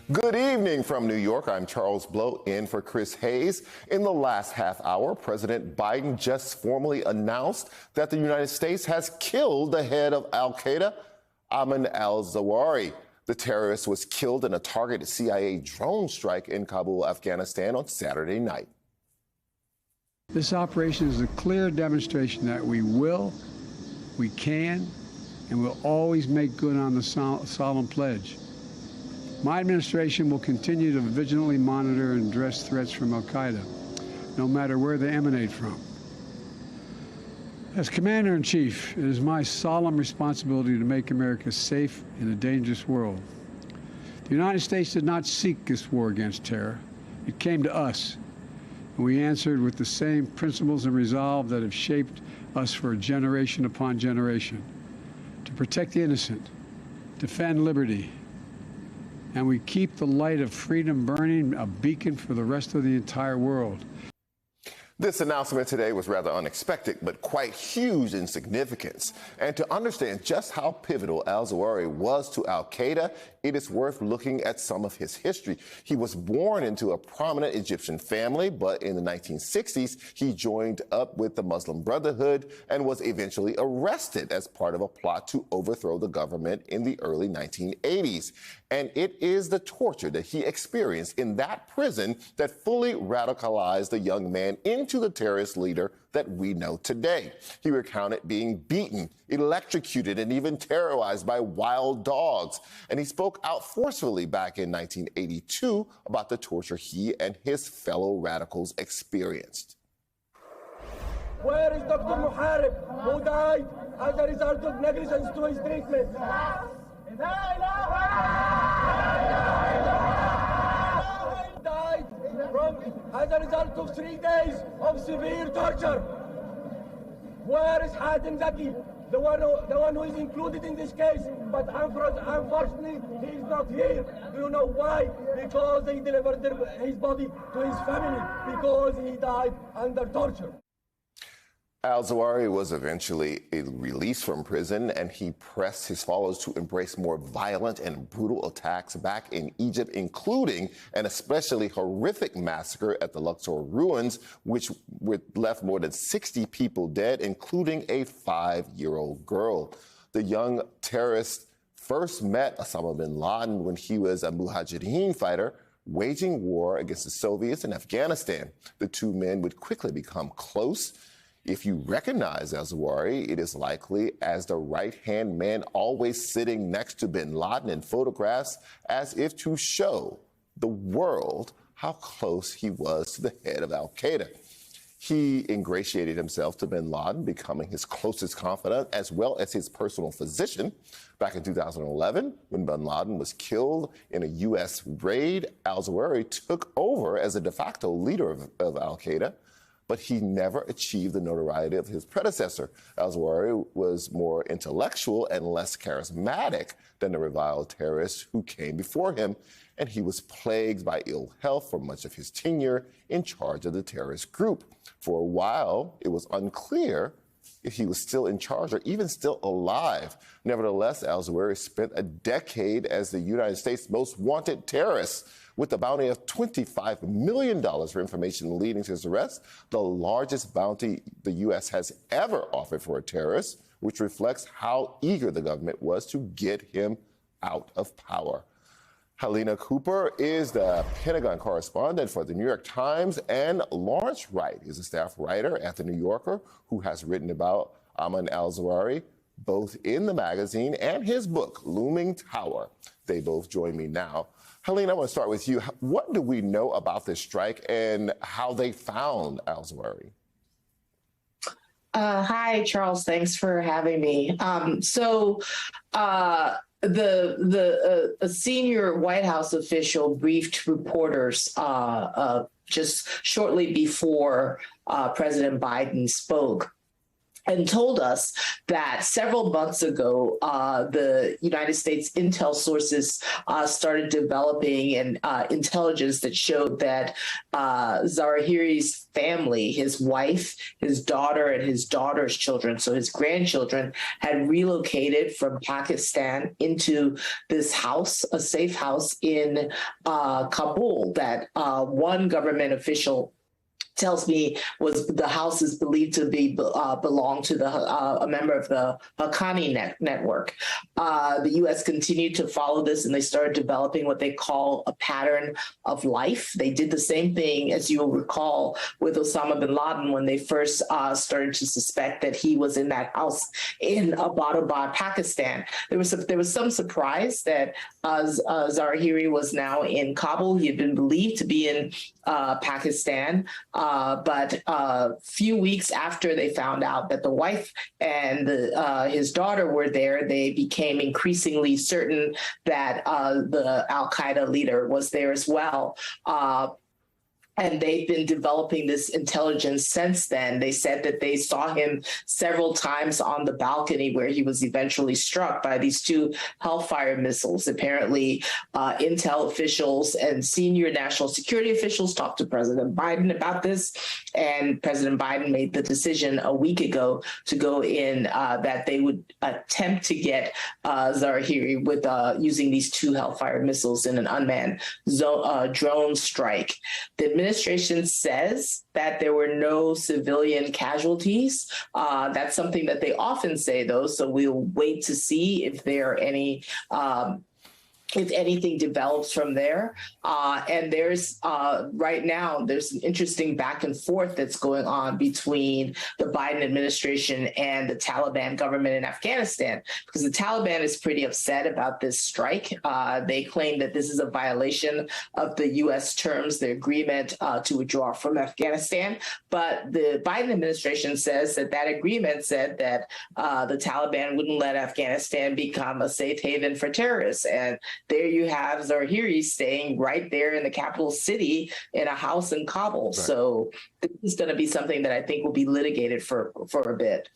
Good evening from New York. I'm Charles Blow in for Chris Hayes. In the last half hour, President Biden just formally announced that the United States has killed the head of al-Qaeda, Ayman al-Zawahiri. The terrorist was killed in a targeted CIA drone strike in Kabul, Afghanistan on Saturday night. This operation is a clear demonstration that we will, we can, and will always make good on the solemn pledge. My administration will continue to vigilantly monitor and address threats from al-Qaeda, no matter where they emanate from. As Commander-in-Chief, it is my solemn responsibility to make America safe in a dangerous world. The United States did not seek this war against terror. It came to us, and we answered with the same principles and resolve that have shaped us for generation upon generation. To protect the innocent, defend liberty, and we keep the light of freedom burning, a beacon for the rest of the entire world. This announcement today was rather unexpected, but quite huge in significance. And to understand just how pivotal al-Zawahiri was to al-Qaeda, it is worth looking at some of his history. He was born into a prominent Egyptian family, but in the 1960s, he joined up with the Muslim Brotherhood and was eventually arrested as part of a plot to overthrow the government in the early 1980s. And it is the torture that he experienced in that prison that fully radicalized the young man into the terrorist leader that we know today. He recounted being beaten, electrocuted, and even terrorized by wild dogs. And he spoke out forcefully back in 1982 about the torture he and his fellow radicals experienced. Where is Dr. Muharib, who died as a result of negligence to his treatment? Died as a result of 3 days of severe torture. Where is Hatem Zaki, the one who is included in this case, but unfortunately he is not here. Do you know why? Because they delivered his body to his family, because he died under torture. Al-Zawahiri was eventually released from prison, and he pressed his followers to embrace more violent and brutal attacks back in Egypt, including an especially horrific massacre at the Luxor ruins, which left more than 60 people dead, including a 5-year-old girl. The young terrorist first met Osama bin Laden when he was a Mujahideen fighter waging war against the Soviets in Afghanistan. The two men would quickly become close. If you recognize al-Zawahiri, it is likely as the right-hand man always sitting next to bin Laden in photographs, as if to show the world how close he was to the head of al-Qaeda. He ingratiated himself to bin Laden, becoming his closest confidant as well as his personal physician. Back in 2011, when bin Laden was killed in a U.S. raid, al-Zawahiri took over as a de facto leader of al-Qaeda, but he never achieved the notoriety of his predecessor. Al-Zawahiri was more intellectual and less charismatic than the reviled terrorists who came before him, and he was plagued by ill health for much of his tenure in charge of the terrorist group. For a while, it was unclear if he was still in charge or even still alive. Nevertheless, al-Zawahiri spent a decade as the United States' most wanted terrorist, with a bounty of $25 million for information leading to his arrest, the largest bounty the U.S. has ever offered for a terrorist, which reflects how eager the government was to get him out of power. Helena Cooper is the Pentagon correspondent for the New York Times, and Lawrence Wright is a staff writer at the New Yorker who has written about Ayman al-Zawahiri, both in the magazine and his book, Looming Tower. They both join me now. Helena, I want to start with you. What do we know about this strike and how they found al-Zawahiri? Hi, Charles. Thanks for having me. A senior White House official briefed reporters just shortly before President Biden spoke. and told us that several months ago, the United States intel sources started developing intelligence that showed that Zawahiri's family, his wife, his daughter, and his daughter's children, so his grandchildren, had relocated from Pakistan into this house, a safe house in Kabul, that one government official tells me the house is believed to be belong to a member of the Haqqani network. The U.S. continued to follow this, and they started developing what they call a pattern of life. They did the same thing, as you will recall, with Osama bin Laden when they first started to suspect that he was in that house in Abbottabad, Pakistan. There was some surprise that Zawahiri was now in Kabul. He had been believed to be in Pakistan. But a few weeks after they found out that the wife and his daughter were there, they became increasingly certain that the al-Qaeda leader was there as well. And they've been developing this intelligence since then. They said that they saw him several times on the balcony where he was eventually struck by these two Hellfire missiles. Apparently, intel officials and senior national security officials talked to President Biden about this, and President Biden made the decision a week ago to go in that they would attempt to get Zawahiri with using these two Hellfire missiles in an unmanned drone strike. The administration says that there were no civilian casualties. That's something that they often say, though, so we'll wait to see if there are any if anything develops from there. And there's right now, there's an interesting back and forth that's going on between the Biden administration and the Taliban government in Afghanistan, because the Taliban is pretty upset about this strike. They claim that this is a violation of the U.S. terms, the agreement to withdraw from Afghanistan. But the Biden administration says that that agreement said that the Taliban wouldn't let Afghanistan become a safe haven for terrorists. And there you have Zawahiri staying right there in the capital city in a house in Kabul. Right. So this is going to be something that I think will be litigated for a bit.